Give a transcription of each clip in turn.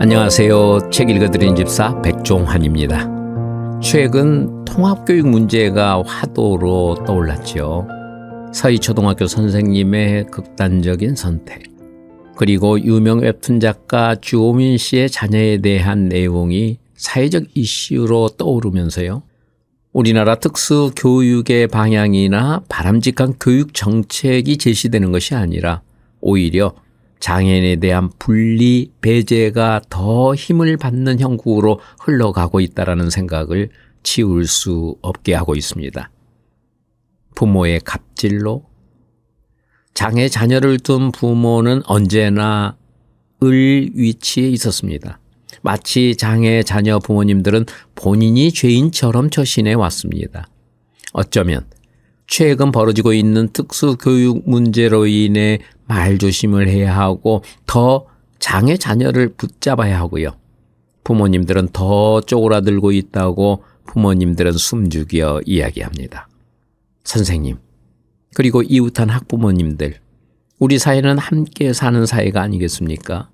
안녕하세요. 책 읽어드린 집사 백종환입니다. 최근 통합교육 문제가 화두로 떠올랐죠. 서희초등학교 선생님의 극단적인 선택, 그리고 유명 웹툰 작가 주호민 씨의 자녀에 대한 내용이 사회적 이슈로 떠오르면서요. 우리나라 특수교육의 방향이나 바람직한 교육 정책이 제시되는 것이 아니라 오히려 장애인에 대한 분리, 배제가 더 힘을 받는 형국으로 흘러가고 있다는 생각을 치울 수 없게 하고 있습니다. 부모의 갑질로 장애 자녀를 둔 부모는 언제나 을 위치에 있었습니다. 마치 장애 자녀 부모님들은 본인이 죄인처럼 처신해 왔습니다. 어쩌면 최근 벌어지고 있는 특수교육 문제로 인해 말조심을 해야 하고 더 장애 자녀를 붙잡아야 하고요. 부모님들은 더 쪼그라들고 있다고 부모님들은 숨죽여 이야기합니다. 선생님, 그리고 이웃한 학부모님들, 우리 사회는 함께 사는 사회가 아니겠습니까?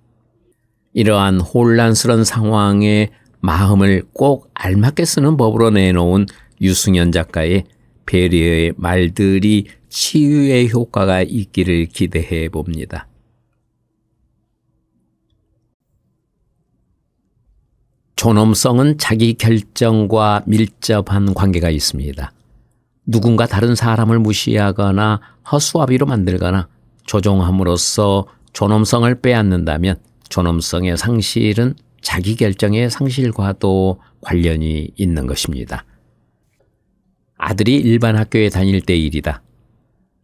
이러한 혼란스러운 상황에 마음을 꼭 알맞게 쓰는 법으로 내놓은 유승연 작가의 배려의 말들이 치유의 효과가 있기를 기대해 봅니다. 존엄성은 자기 결정과 밀접한 관계가 있습니다. 누군가 다른 사람을 무시하거나 허수아비로 만들거나 조종함으로써 존엄성을 빼앗는다면 존엄성의 상실은 자기 결정의 상실과도 관련이 있는 것입니다. 아들이 일반 학교에 다닐 때 일이다.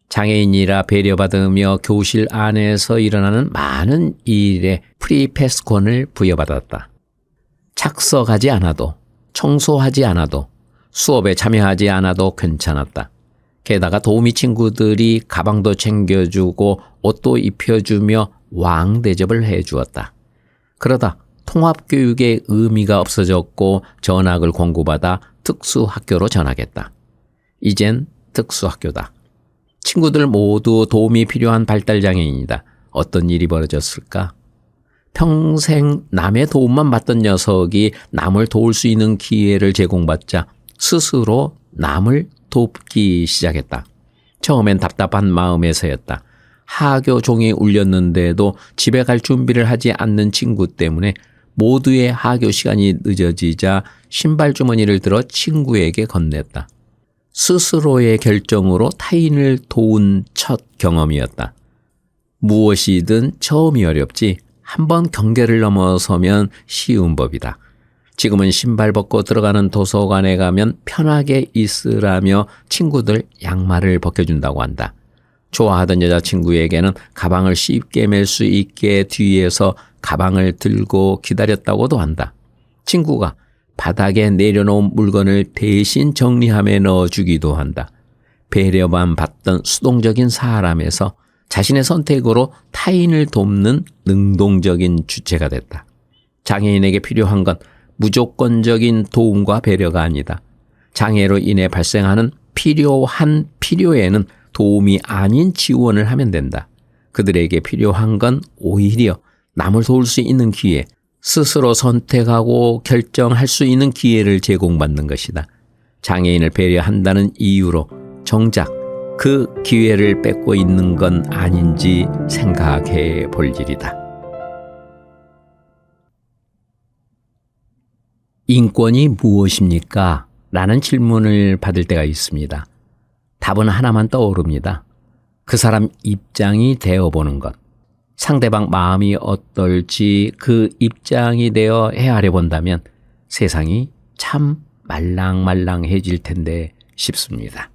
장애인이라 배려받으며 교실 안에서 일어나는 많은 일에 프리패스권을 부여받았다. 착석하지 않아도, 청소하지 않아도, 수업에 참여하지 않아도 괜찮았다. 게다가 도우미 친구들이 가방도 챙겨주고 옷도 입혀주며 왕대접을 해주었다. 그러다 통합교육의 의미가 없어졌고 전학을 권고받아 특수학교로 전학했다. 이젠 특수학교다. 친구들 모두 도움이 필요한 발달장애인이다. 어떤 일이 벌어졌을까? 평생 남의 도움만 받던 녀석이 남을 도울 수 있는 기회를 제공받자 스스로 남을 돕기 시작했다. 처음엔 답답한 마음에서였다. 하교 종이 울렸는데도 집에 갈 준비를 하지 않는 친구 때문에 모두의 하교 시간이 늦어지자 신발 주머니를 들어 친구에게 건넸다. 스스로의 결정으로 타인을 도운 첫 경험이었다. 무엇이든 처음이 어렵지 한번 경계를 넘어서면 쉬운 법이다. 지금은 신발 벗고 들어가는 도서관에 가면 편하게 있으라며 친구들 양말을 벗겨준다고 한다. 좋아하던 여자친구에게는 가방을 쉽게 멜 수 있게 뒤에서 가방을 들고 기다렸다고도 한다. 친구가 바닥에 내려놓은 물건을 대신 정리함에 넣어주기도 한다. 배려만 받던 수동적인 사람에서 자신의 선택으로 타인을 돕는 능동적인 주체가 됐다. 장애인에게 필요한 건 무조건적인 도움과 배려가 아니다. 장애로 인해 발생하는 필요한 필요에는 도움이 아닌 지원을 하면 된다. 그들에게 필요한 건 오히려 남을 도울 수 있는 기회, 스스로 선택하고 결정할 수 있는 기회를 제공받는 것이다. 장애인을 배려한다는 이유로 정작 그 기회를 뺏고 있는 건 아닌지 생각해 볼 일이다. 인권이 무엇입니까? 라는 질문을 받을 때가 있습니다. 답은 하나만 떠오릅니다. 그 사람 입장이 되어보는 것. 상대방 마음이 어떨지 그 입장이 되어 헤아려 본다면 세상이 참 말랑말랑해질 텐데 싶습니다.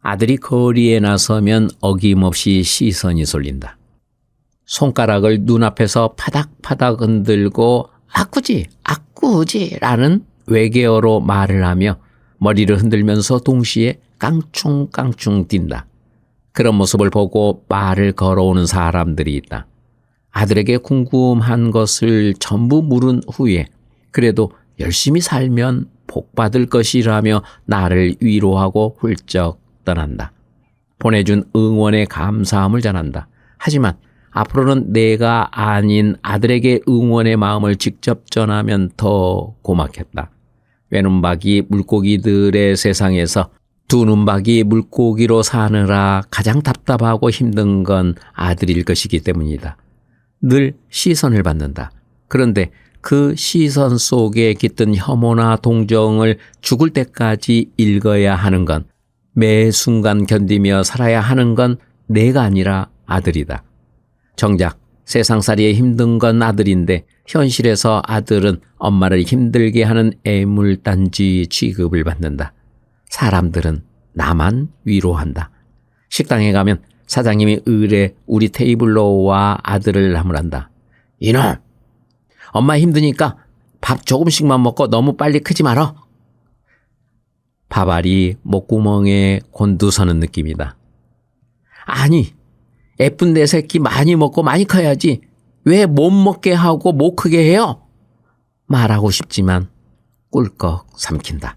아들이 거리에 나서면 어김없이 시선이 쏠린다. 손가락을 눈앞에서 파닥파닥 흔들고 아꾸지 라는 외계어로 말을 하며 머리를 흔들면서 동시에 깡충깡충 뛴다. 그런 모습을 보고 말을 걸어오는 사람들이 있다. 아들에게 궁금한 것을 전부 물은 후에 그래도 열심히 살면 복 받을 것이라며 나를 위로하고 훌쩍 떠난다. 보내준 응원의 감사함을 전한다. 하지만 앞으로는 내가 아닌 아들에게 응원의 마음을 직접 전하면 더 고맙겠다. 외눈박이 물고기들의 세상에서 두 눈박이 물고기로 사느라 가장 답답하고 힘든 건 아들일 것이기 때문이다. 늘 시선을 받는다. 그런데 그 시선 속에 깃든 혐오나 동정을 죽을 때까지 읽어야 하는 건, 매 순간 견디며 살아야 하는 건 내가 아니라 아들이다. 정작 세상살이에 힘든 건 아들인데 현실에서 아들은 엄마를 힘들게 하는 애물단지 취급을 받는다. 사람들은 나만 위로한다. 식당에 가면 사장님이 의례 우리 테이블로 와 아들을 나무란다. 이놈! 엄마 힘드니까 밥 조금씩만 먹고 너무 빨리 크지 말어. 밥알이 목구멍에 곤두서는 느낌이다. 아니, 예쁜 내 새끼 많이 먹고 많이 커야지. 왜 못 먹게 하고 못 크게 해요? 말하고 싶지만 꿀꺽 삼킨다.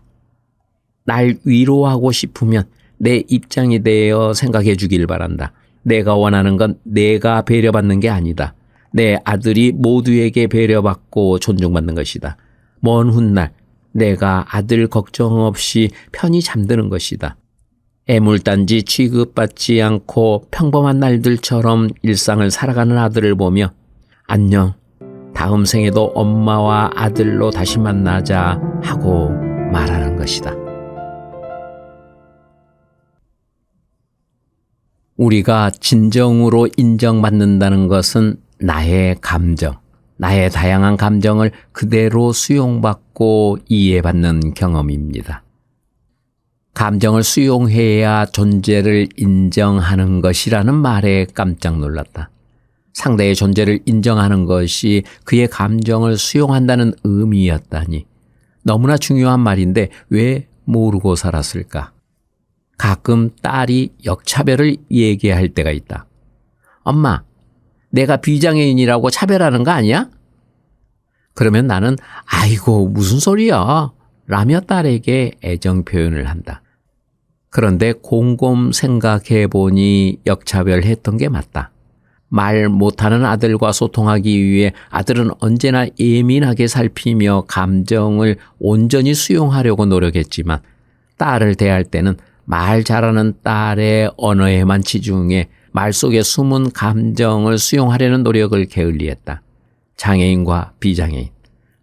날 위로하고 싶으면 내 입장이 되어 생각해 주길 바란다. 내가 원하는 건 내가 배려받는 게 아니다. 내 아들이 모두에게 배려받고 존중받는 것이다. 먼 훗날 내가 아들 걱정 없이 편히 잠드는 것이다. 애물단지 취급받지 않고 평범한 날들처럼 일상을 살아가는 아들을 보며 안녕, 다음 생에도 엄마와 아들로 다시 만나자 하고 말하는 것이다. 우리가 진정으로 인정받는다는 것은 나의 감정, 나의 다양한 감정을 그대로 수용받고 이해받는 경험입니다. 감정을 수용해야 존재를 인정하는 것이라는 말에 깜짝 놀랐다. 상대의 존재를 인정하는 것이 그의 감정을 수용한다는 의미였다니. 너무나 중요한 말인데 왜 모르고 살았을까? 가끔 딸이 역차별을 얘기할 때가 있다. 엄마, 내가 비장애인이라고 차별하는 거 아니야? 그러면 나는 아이고 무슨 소리야 라며 딸에게 애정 표현을 한다. 그런데 곰곰 생각해 보니 역차별했던 게 맞다. 말 못하는 아들과 소통하기 위해 아들은 언제나 예민하게 살피며 감정을 온전히 수용하려고 노력했지만 딸을 대할 때는 말 잘하는 딸의 언어에만 치중해 말 속에 숨은 감정을 수용하려는 노력을 게을리했다. 장애인과 비장애인,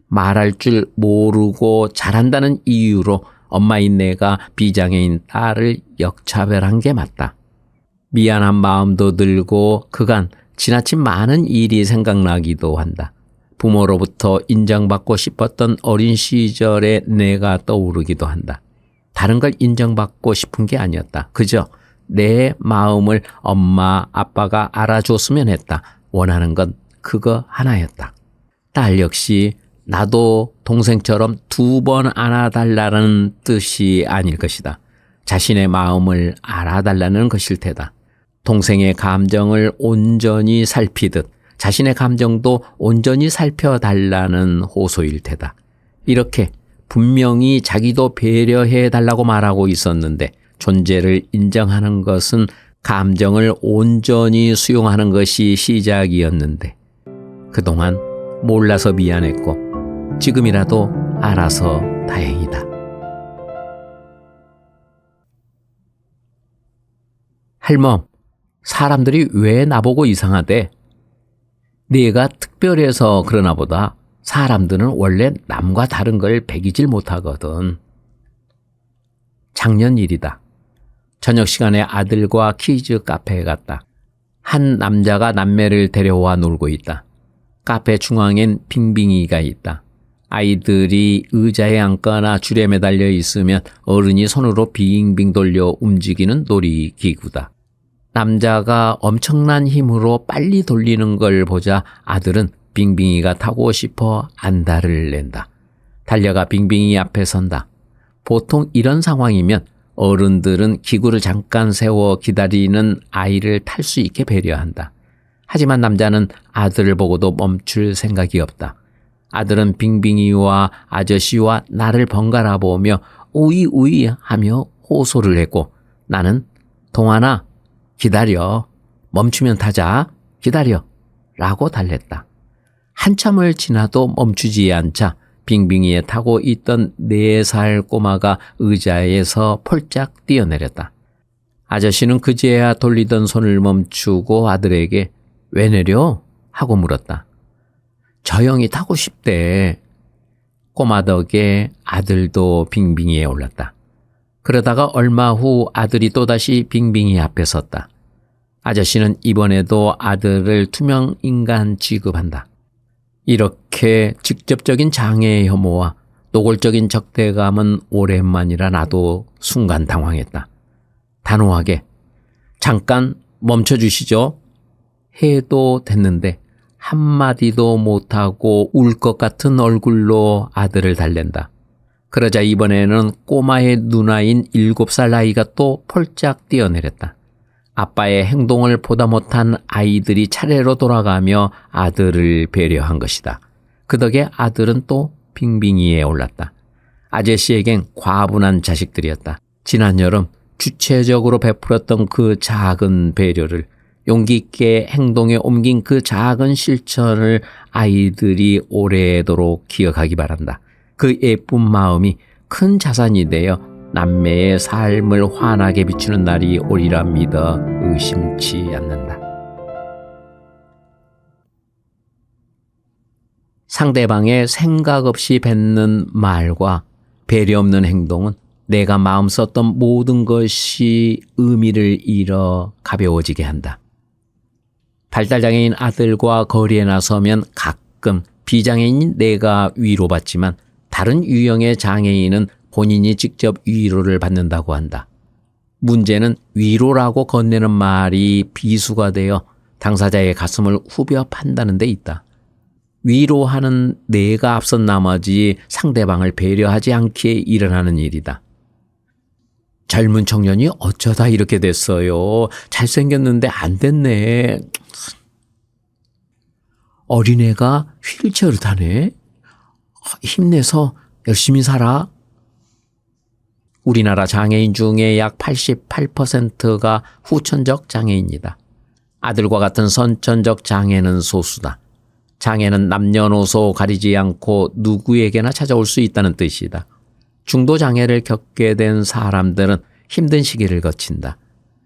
말할 줄 모르고 잘한다는 이유로 엄마인 내가 비장애인 딸을 역차별한 게 맞다. 미안한 마음도 들고 그간 지나친 많은 일이 생각나기도 한다. 부모로부터 인정받고 싶었던 어린 시절의 내가 떠오르기도 한다. 다른 걸 인정받고 싶은 게 아니었다. 그저 내 마음을 엄마, 아빠가 알아줬으면 했다. 원하는 건 그거 하나였다. 딸 역시 나도 동생처럼 2번 안아달라는 뜻이 아닐 것이다. 자신의 마음을 알아달라는 것일 테다. 동생의 감정을 온전히 살피듯 자신의 감정도 온전히 살펴달라는 호소일 테다. 이렇게 분명히 자기도 배려해 달라고 말하고 있었는데 존재를 인정하는 것은 감정을 온전히 수용하는 것이 시작이었는데 그동안 몰라서 미안했고 지금이라도 알아서 다행이다. 할멈, 사람들이 왜 나보고 이상하대? 네가 특별해서 그러나 보다. 사람들은 원래 남과 다른 걸 배기질 못하거든. 작년 일이다. 저녁 시간에 아들과 키즈 카페에 갔다. 한 남자가 남매를 데려와 놀고 있다. 카페 중앙엔 빙빙이가 있다. 아이들이 의자에 앉거나 줄에 매달려 있으면 어른이 손으로 빙빙 돌려 움직이는 놀이기구다. 남자가 엄청난 힘으로 빨리 돌리는 걸 보자 아들은 빙빙이가 타고 싶어 안달을 낸다. 달려가 빙빙이 앞에 선다. 보통 이런 상황이면 어른들은 기구를 잠깐 세워 기다리는 아이를 탈 수 있게 배려한다. 하지만 남자는 아들을 보고도 멈출 생각이 없다. 아들은 빙빙이와 아저씨와 나를 번갈아 보며 우이 우이 하며 호소를 했고 나는 동안아 기다려. 멈추면 타자. 기다려 라고 달랬다. 한참을 지나도 멈추지 않자 빙빙이에 타고 있던 4살 꼬마가 의자에서 폴짝 뛰어내렸다. 아저씨는 그제야 돌리던 손을 멈추고 아들에게 왜 내려? 하고 물었다. 저 형이 타고 싶대. 꼬마 덕에 아들도 빙빙이에 올랐다. 그러다가 얼마 후 아들이 또다시 빙빙이 앞에 섰다. 아저씨는 이번에도 아들을 투명 인간 취급한다. 이렇게 직접적인 장애의 혐오와 노골적인 적대감은 오랜만이라 나도 순간 당황했다. 단호하게 잠깐 멈춰주시죠 해도 됐는데 한마디도 못하고 울 것 같은 얼굴로 아들을 달랜다. 그러자 이번에는 꼬마의 누나인 7살 아이가 또 폴짝 뛰어내렸다. 아빠의 행동을 보다 못한 아이들이 차례로 돌아가며 아들을 배려한 것이다. 그 덕에 아들은 또 빙빙이에 올랐다. 아저씨에겐 과분한 자식들이었다. 지난 여름 주체적으로 베풀었던 그 작은 배려를 용기 있게 행동에 옮긴 그 작은 실천을 아이들이 오래도록 기억하기 바란다. 그 예쁜 마음이 큰 자산이 되어 남매의 삶을 환하게 비추는 날이 오리라 믿어 의심치 않는다. 상대방의 생각 없이 뱉는 말과 배려 없는 행동은 내가 마음 썼던 모든 것이 의미를 잃어 가벼워지게 한다. 발달장애인 아들과 거리에 나서면 가끔 비장애인인 내가 위로받지만 다른 유형의 장애인은 본인이 직접 위로를 받는다고 한다. 문제는 위로라고 건네는 말이 비수가 되어 당사자의 가슴을 후벼 판다는 데 있다. 위로하는 내가 앞선 나머지 상대방을 배려하지 않기에 일어나는 일이다. 젊은 청년이 어쩌다 이렇게 됐어요. 잘생겼는데 안 됐네. 어린애가 휠체어를 타네. 힘내서 열심히 살아. 우리나라 장애인 중에 약 88%가 후천적 장애인이다. 아들과 같은 선천적 장애는 소수다. 장애는 남녀노소 가리지 않고 누구에게나 찾아올 수 있다는 뜻이다. 중도 장애를 겪게 된 사람들은 힘든 시기를 거친다.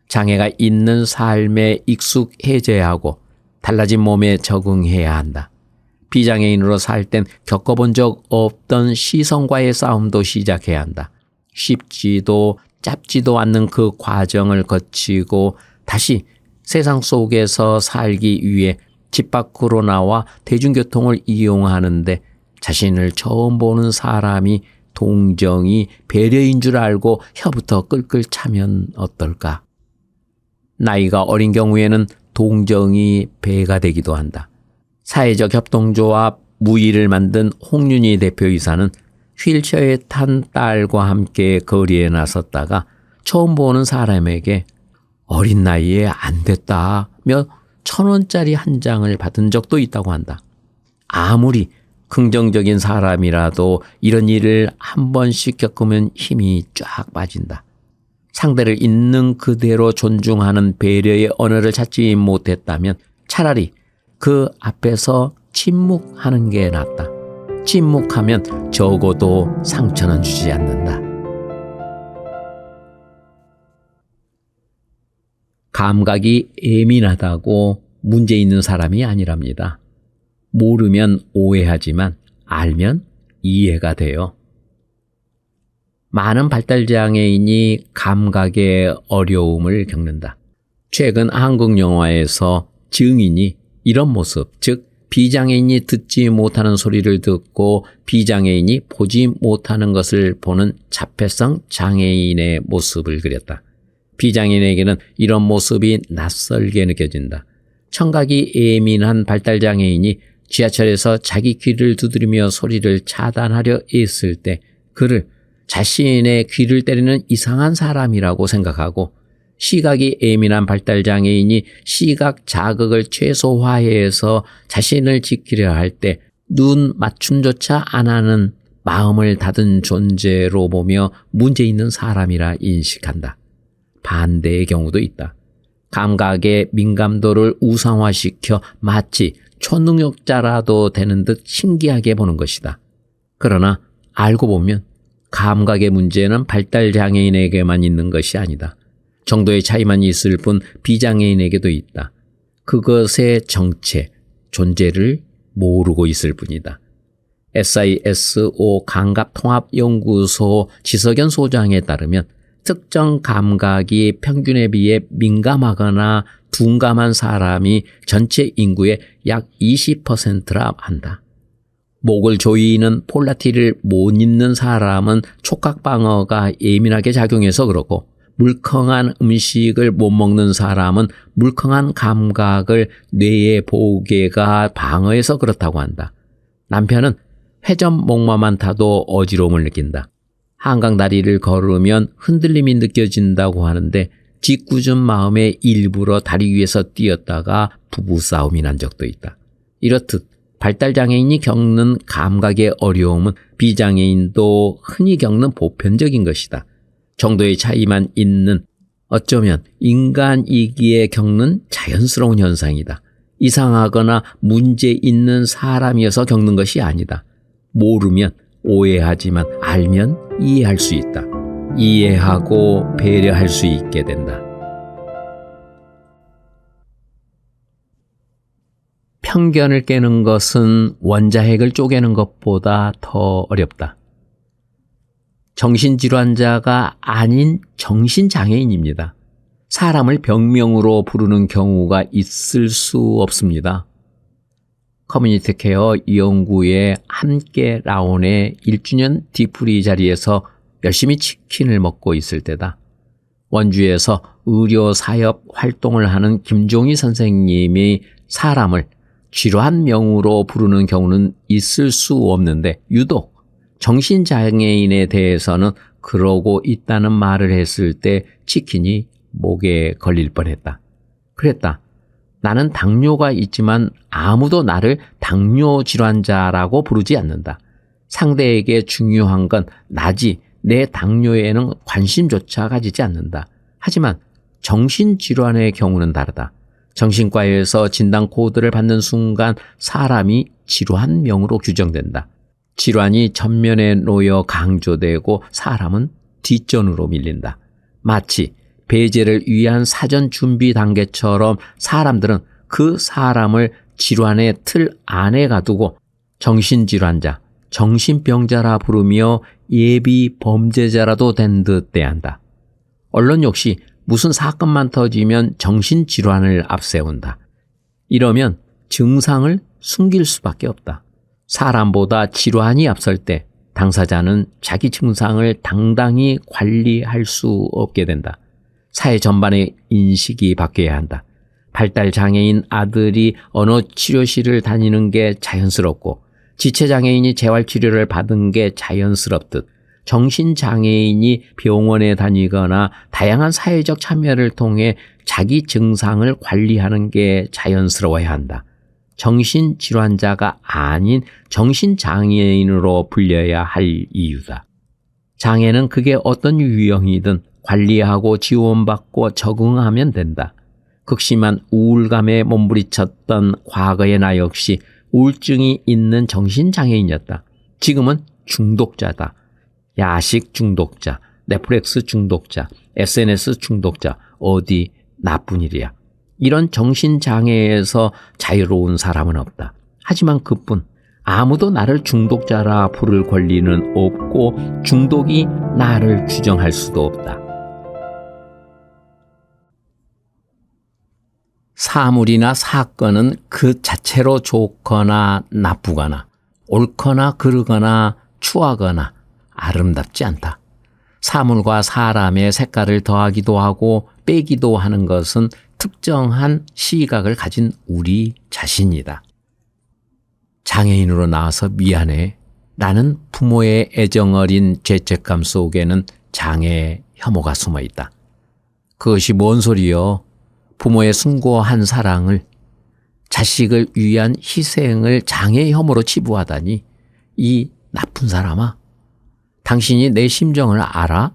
장애가 있는 삶에 익숙해져야 하고 달라진 몸에 적응해야 한다. 비장애인으로 살 땐 겪어본 적 없던 시선과의 싸움도 시작해야 한다. 쉽지도 짧지도 않는 그 과정을 거치고 다시 세상 속에서 살기 위해 집 밖으로 나와 대중교통을 이용하는데 자신을 처음 보는 사람이 동정이 배려인 줄 알고 혀부터 끌끌 차면 어떨까? 나이가 어린 경우에는 동정이 배가 되기도 한다. 사회적 협동조합 무의를 만든 홍윤희 대표이사는 휠체어에 탄 딸과 함께 거리에 나섰다가 처음 보는 사람에게 어린 나이에 안 됐다며 1,000원짜리 한 장을 받은 적도 있다고 한다. 아무리 긍정적인 사람이라도 이런 일을 한 번씩 겪으면 힘이 쫙 빠진다. 상대를 있는 그대로 존중하는 배려의 언어를 찾지 못했다면 차라리 그 앞에서 침묵하는 게 낫다. 침묵하면 적어도 상처는 주지 않는다. 감각이 예민하다고 문제 있는 사람이 아니랍니다. 모르면 오해하지만 알면 이해가 돼요. 많은 발달장애인이 감각의 어려움을 겪는다. 최근 한국 영화에서 증인이 이런 모습, 즉 비장애인이 듣지 못하는 소리를 듣고 비장애인이 보지 못하는 것을 보는 자폐성 장애인의 모습을 그렸다. 비장애인에게는 이런 모습이 낯설게 느껴진다. 청각이 예민한 발달장애인이 지하철에서 자기 귀를 두드리며 소리를 차단하려 애쓸 때 그를 자신의 귀를 때리는 이상한 사람이라고 생각하고 시각이 예민한 발달장애인이 시각 자극을 최소화해서 자신을 지키려 할 때 눈 맞춤조차 안 하는 마음을 닫은 존재로 보며 문제 있는 사람이라 인식한다. 반대의 경우도 있다. 감각의 민감도를 우상화시켜 마치 초능력자라도 되는 듯 신기하게 보는 것이다. 그러나 알고 보면 감각의 문제는 발달장애인에게만 있는 것이 아니다. 정도의 차이만 있을 뿐 비장애인에게도 있다. 그것의 정체, 존재를 모르고 있을 뿐이다. SISO 감각통합연구소 지석연 소장에 따르면 특정 감각이 평균에 비해 민감하거나 둔감한 사람이 전체 인구의 약 20%라 한다. 목을 조이는 폴라티를 못 입는 사람은 촉각방어가 예민하게 작용해서 그렇고, 물컹한 음식을 못 먹는 사람은 물컹한 감각을 뇌의 보게가 방어해서 그렇다고 한다. 남편은 회전 목마만 타도 어지러움을 느낀다. 한강 다리를 걸으면 흔들림이 느껴진다고 하는데 짓궂은 마음에 일부러 다리 위에서 뛰었다가 부부싸움이 난 적도 있다. 이렇듯 발달장애인이 겪는 감각의 어려움은 비장애인도 흔히 겪는 보편적인 것이다. 정도의 차이만 있는, 어쩌면 인간이기에 겪는 자연스러운 현상이다. 이상하거나 문제 있는 사람이어서 겪는 것이 아니다. 모르면 오해하지만 알면 이해할 수 있다. 이해하고 배려할 수 있게 된다. 편견을 깨는 것은 원자핵을 쪼개는 것보다 더 어렵다. 정신질환자가 아닌 정신장애인입니다. 사람을 병명으로 부르는 경우가 있을 수 없습니다. 커뮤니티 케어 연구의 함께 라온의 1주년 뒤풀이 자리에서 열심히 치킨을 먹고 있을 때다. 원주에서 의료사협 활동을 하는 김종희 선생님이 사람을 쥐러한 명으로 부르는 경우는 있을 수 없는데 유독 정신장애인에 대해서는 그러고 있다는 말을 했을 때 치킨이 목에 걸릴 뻔했다. 그랬다. 나는 당뇨가 있지만 아무도 나를 당뇨 질환자라고 부르지 않는다. 상대에게 중요한 건 나지 내 당뇨에는 관심조차 가지지 않는다. 하지만 정신질환의 경우는 다르다. 정신과에서 진단 코드를 받는 순간 사람이 질환명으로 규정된다. 질환이 전면에 놓여 강조되고 사람은 뒷전으로 밀린다. 마치 배제를 위한 사전 준비 단계처럼 사람들은 그 사람을 질환의 틀 안에 가두고 정신질환자, 정신병자라 부르며 예비 범죄자라도 된 듯 대한다. 언론 역시 무슨 사건만 터지면 정신질환을 앞세운다. 이러면 증상을 숨길 수밖에 없다. 사람보다 질환이 앞설 때 당사자는 자기 증상을 당당히 관리할 수 없게 된다. 사회 전반의 인식이 바뀌어야 한다. 발달장애인 아들이 언어치료실을 다니는 게 자연스럽고 지체장애인이 재활치료를 받은 게 자연스럽듯 정신장애인이 병원에 다니거나 다양한 사회적 참여를 통해 자기 증상을 관리하는 게 자연스러워야 한다. 정신질환자가 아닌 정신장애인으로 불려야 할 이유다. 장애는 그게 어떤 유형이든 관리하고 지원받고 적응하면 된다. 극심한 우울감에 몸부리쳤던 과거의 나 역시 우울증이 있는 정신장애인이었다. 지금은 중독자다. 야식 중독자, 넷플릭스 중독자, SNS 중독자, 어디 나쁜 일이야. 이런 정신장애에서 자유로운 사람은 없다. 하지만 그뿐. 아무도 나를 중독자라 부를 권리는 없고 중독이 나를 규정할 수도 없다. 사물이나 사건은 그 자체로 좋거나 나쁘거나 옳거나 그르거나 추하거나 아름답지 않다. 사물과 사람의 색깔을 더하기도 하고 빼기도 하는 것은 특정한 시각을 가진 우리 자신이다. 장애인으로 나와서 미안해. 나는 부모의 애정어린 죄책감 속에는 장애 혐오가 숨어 있다. 그것이 뭔 소리요? 부모의 숭고한 사랑을, 자식을 위한 희생을 장애 혐오로 치부하다니, 이 나쁜 사람아. 당신이 내 심정을 알아?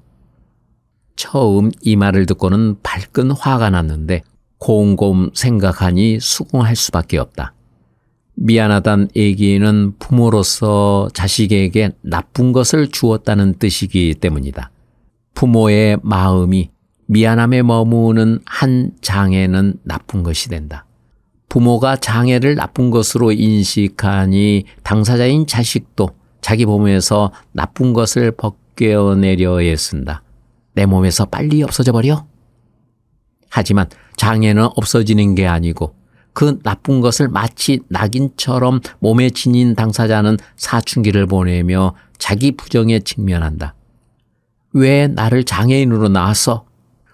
처음 이 말을 듣고는 발끈 화가 났는데 곰곰 생각하니 수긍할 수밖에 없다. 미안하단 얘기는 부모로서 자식에게 나쁜 것을 주었다는 뜻이기 때문이다. 부모의 마음이 미안함에 머무는 한 장애는 나쁜 것이 된다. 부모가 장애를 나쁜 것으로 인식하니 당사자인 자식도 자기 몸에서 나쁜 것을 벗겨내려 애쓴다. 내 몸에서 빨리 없어져 버려? 하지만 장애는 없어지는 게 아니고 그 나쁜 것을 마치 낙인처럼 몸에 지닌 당사자는 사춘기를 보내며 자기 부정에 직면한다. 왜 나를 장애인으로 낳았어?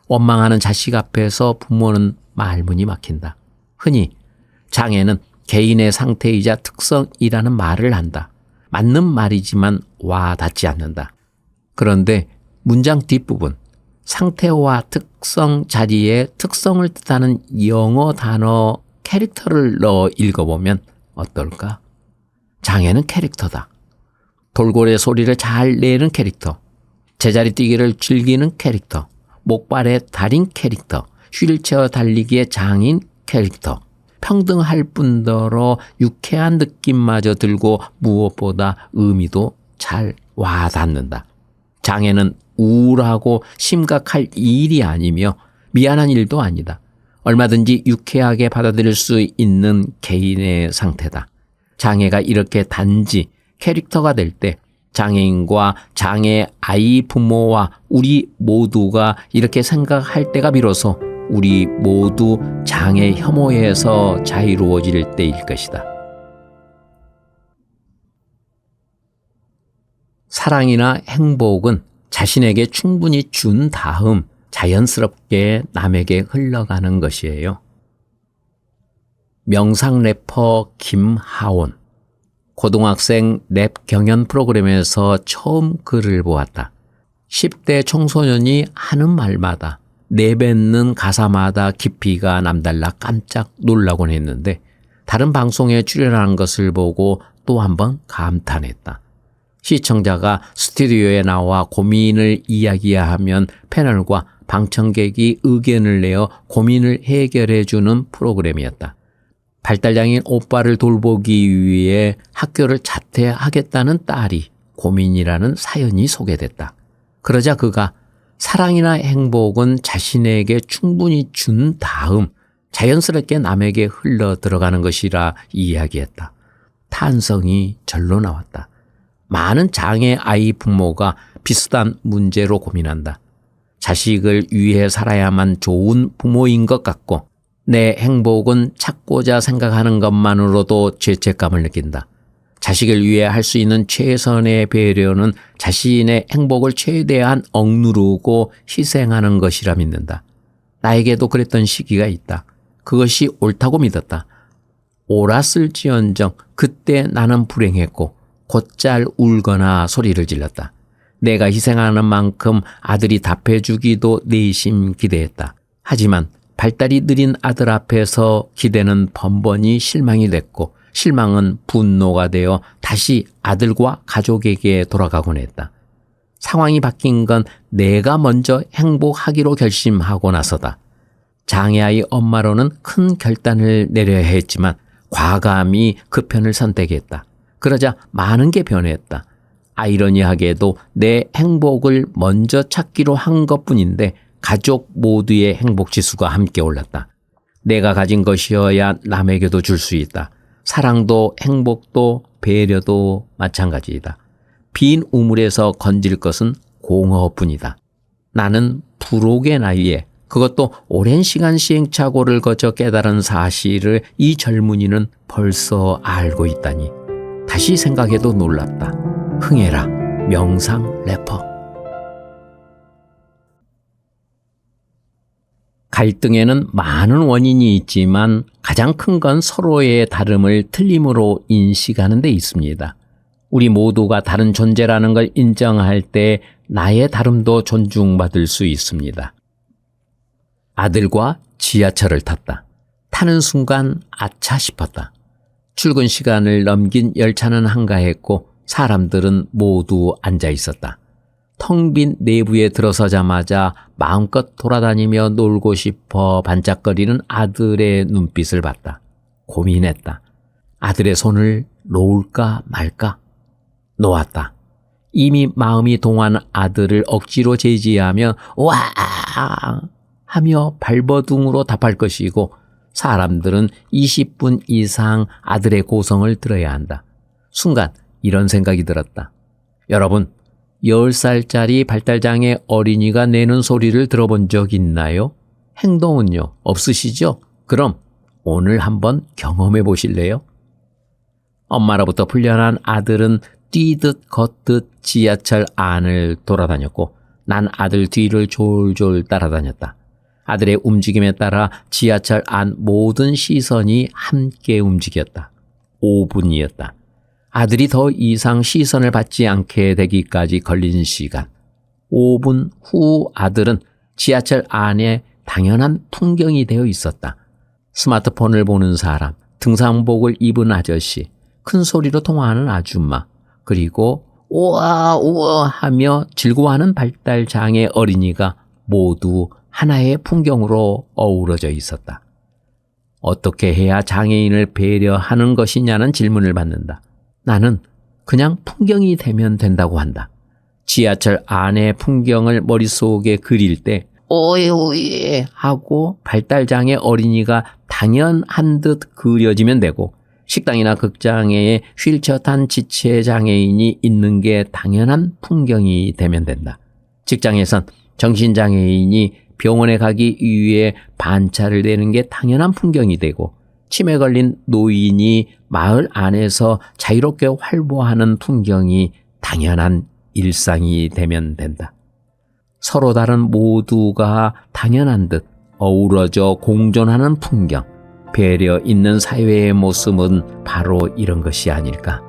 원망하는 자식 앞에서 부모는 말문이 막힌다. 흔히 장애는 개인의 상태이자 특성이라는 말을 한다. 맞는 말이지만 와 닿지 않는다. 그런데 문장 뒷부분, 상태와 특성 자리에 특성을 뜻하는 영어 단어 캐릭터를 넣어 읽어보면 어떨까? 장애는 캐릭터다. 돌고래 소리를 잘 내는 캐릭터, 제자리 뛰기를 즐기는 캐릭터, 목발의 달인 캐릭터, 휠체어 달리기의 장인 캐릭터, 평등할 뿐더러 유쾌한 느낌마저 들고 무엇보다 의미도 잘 와닿는다. 장애는 우울하고 심각할 일이 아니며 미안한 일도 아니다. 얼마든지 유쾌하게 받아들일 수 있는 개인의 상태다. 장애가 이렇게 단지 캐릭터가 될 때 장애인과 장애 아이 부모와 우리 모두가 이렇게 생각할 때가 비로소 우리 모두 장애 혐오에서 자유로워질 때일 것이다. 사랑이나 행복은 자신에게 충분히 준 다음 자연스럽게 남에게 흘러가는 것이에요. 명상 래퍼 김하온. 고등학생 랩 경연 프로그램에서 처음 글을 보았다. 10대 청소년이 하는 말마다 내뱉는 가사마다 깊이가 남달라 깜짝 놀라곤 했는데 다른 방송에 출연하는 것을 보고 또 한 번 감탄했다. 시청자가 스튜디오에 나와 고민을 이야기하면 패널과 방청객이 의견을 내어 고민을 해결해 주는 프로그램이었다. 발달장애인 오빠를 돌보기 위해 학교를 자퇴하겠다는 딸이 고민이라는 사연이 소개됐다. 그러자 그가 사랑이나 행복은 자신에게 충분히 준 다음 자연스럽게 남에게 흘러 들어가는 것이라 이야기했다. 탄성이 절로 나왔다. 많은 장애 아이 부모가 비슷한 문제로 고민한다. 자식을 위해 살아야만 좋은 부모인 것 같고 내 행복은 찾고자 생각하는 것만으로도 죄책감을 느낀다. 자식을 위해 할 수 있는 최선의 배려는 자신의 행복을 최대한 억누르고 희생하는 것이라 믿는다. 나에게도 그랬던 시기가 있다. 그것이 옳다고 믿었다. 옳았을지언정 그때 나는 불행했고 곧잘 울거나 소리를 질렀다. 내가 희생하는 만큼 아들이 답해주기도 내심 기대했다. 하지만 발달이 느린 아들 앞에서 기대는 번번이 실망이 됐고 실망은 분노가 되어 다시 아들과 가족에게 돌아가곤 했다. 상황이 바뀐 건 내가 먼저 행복하기로 결심하고 나서다. 장애아이 엄마로는 큰 결단을 내려야 했지만 과감히 그 편을 선택했다. 그러자 많은 게 변했다. 아이러니하게도 내 행복을 먼저 찾기로 한 것뿐인데 가족 모두의 행복 지수가 함께 올랐다. 내가 가진 것이어야 남에게도 줄 수 있다. 사랑도 행복도 배려도 마찬가지이다. 빈 우물에서 건질 것은 공허뿐이다. 나는 불혹의 나이에 그것도 오랜 시간 시행착오를 거쳐 깨달은 사실을 이 젊은이는 벌써 알고 있다니 다시 생각해도 놀랍다. 흥해라 명상 래퍼. 갈등에는 많은 원인이 있지만 가장 큰 건 서로의 다름을 틀림으로 인식하는 데 있습니다. 우리 모두가 다른 존재라는 걸 인정할 때 나의 다름도 존중받을 수 있습니다. 아들과 지하철을 탔다. 타는 순간 아차 싶었다. 출근 시간을 넘긴 열차는 한가했고 사람들은 모두 앉아 있었다. 텅 빈 내부에 들어서자마자 마음껏 돌아다니며 놀고 싶어 반짝거리는 아들의 눈빛을 봤다. 고민했다. 아들의 손을 놓을까 말까? 놓았다. 이미 마음이 동한 아들을 억지로 제지하며 와 하며 발버둥으로 답할 것이고 사람들은 20분 이상 아들의 고성을 들어야 한다. 순간 이런 생각이 들었다. 여러분, 10살짜리 발달장애 어린이가 내는 소리를 들어본 적 있나요? 행동은요? 없으시죠? 그럼 오늘 한번 경험해 보실래요? 엄마로부터 풀려난 아들은 뛰듯 걷듯 지하철 안을 돌아다녔고 난 아들 뒤를 졸졸 따라다녔다. 아들의 움직임에 따라 지하철 안 모든 시선이 함께 움직였다. 5분이었다. 아들이 더 이상 시선을 받지 않게 되기까지 걸린 시간. 5분 후 아들은 지하철 안에 당연한 풍경이 되어 있었다. 스마트폰을 보는 사람, 등산복을 입은 아저씨, 큰 소리로 통화하는 아줌마, 그리고 우와 우와 하며 즐거워하는 발달장애 어린이가 모두 하나의 풍경으로 어우러져 있었다. 어떻게 해야 장애인을 배려하는 것이냐는 질문을 받는다. 나는 그냥 풍경이 되면 된다고 한다. 지하철 안의 풍경을 머릿속에 그릴 때 오예 하고 발달장애 어린이가 당연한 듯 그려지면 되고 식당이나 극장에 휠체어 탄 지체장애인이 있는 게 당연한 풍경이 되면 된다. 직장에선 정신장애인이 병원에 가기 위해 반차를 내는 게 당연한 풍경이 되고 치매 걸린 노인이 마을 안에서 자유롭게 활보하는 풍경이 당연한 일상이 되면 된다. 서로 다른 모두가 당연한 듯 어우러져 공존하는 풍경, 배려 있는 사회의 모습은 바로 이런 것이 아닐까.